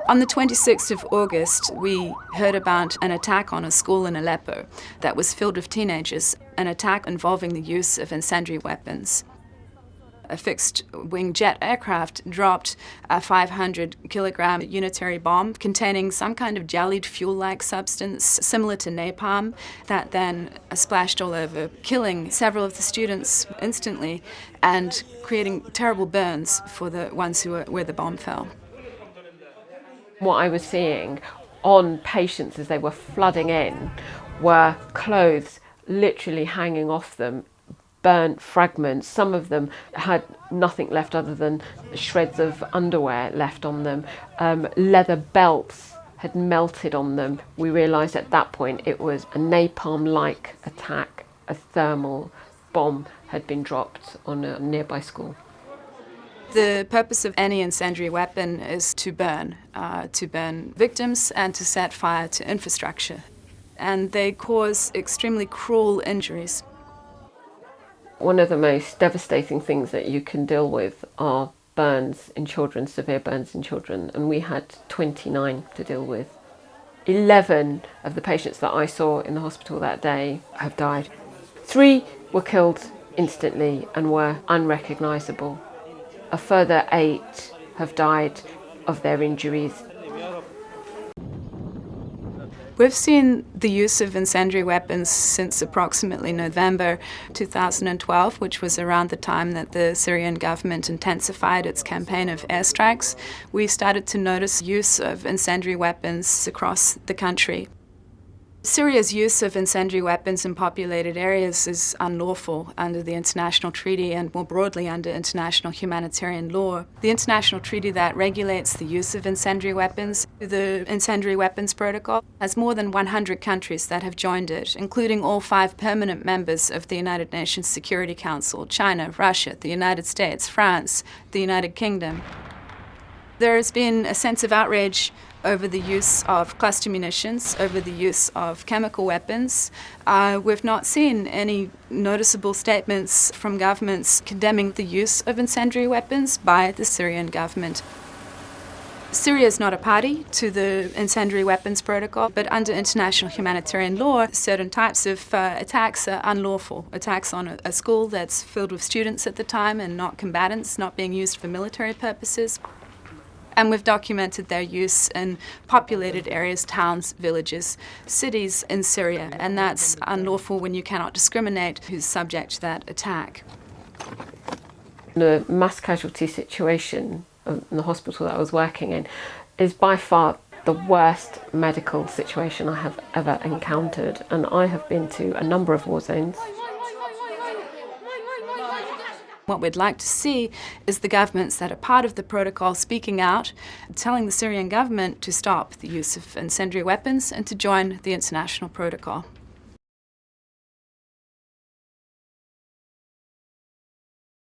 On the 26th of August, we heard about an attack on a school in Aleppo that was filled with teenagers, an attack involving the use of incendiary weapons. A fixed-wing jet aircraft dropped a 500-kilogram unitary bomb containing some kind of jellied fuel-like substance similar to napalm that then splashed all over, killing several of the students instantly and creating terrible burns for the ones where the bomb fell. What I was seeing on patients as they were flooding in were clothes literally hanging off them, burnt fragments. Some of them had nothing left other than shreds of underwear left on them. Leather belts had melted on them. We realised at that point it was a napalm-like attack. A thermal bomb had been dropped on a nearby school. The purpose of any incendiary weapon is to burn victims and to set fire to infrastructure. And they cause extremely cruel injuries. One of the most devastating things that you can deal with are burns in children, severe burns in children, and we had 29 to deal with. 11 of the patients that I saw in the hospital that day have died. 3 were killed instantly and were unrecognisable. A further 8 have died of their injuries. We've seen the use of incendiary weapons since approximately November 2012, which was around the time that the Syrian government intensified its campaign of airstrikes. We started to notice use of incendiary weapons across the country. Syria's use of incendiary weapons in populated areas is unlawful under the international treaty and more broadly under international humanitarian law. The international treaty that regulates the use of incendiary weapons, the Incendiary Weapons Protocol, has more than 100 countries that have joined it, including all 5 permanent members of the United Nations Security Council: China, Russia, the United States, France, the United Kingdom. There has been a sense of outrage over the use of cluster munitions, over the use of chemical weapons. We've not seen any noticeable statements from governments condemning the use of incendiary weapons by the Syrian government. Syria is not a party to the Incendiary Weapons Protocol, but under international humanitarian law, certain types of attacks are unlawful. Attacks on a school that's filled with students at the time and not combatants, not being used for military purposes. And we've documented their use in populated areas, towns, villages, cities in Syria, and that's unlawful when you cannot discriminate who's subject to that attack. The mass casualty situation in the hospital that I was working in is by far the worst medical situation I have ever encountered, and I have been to a number of war zones. What we'd like to see is the governments that are part of the protocol speaking out, telling the Syrian government to stop the use of incendiary weapons and to join the international protocol.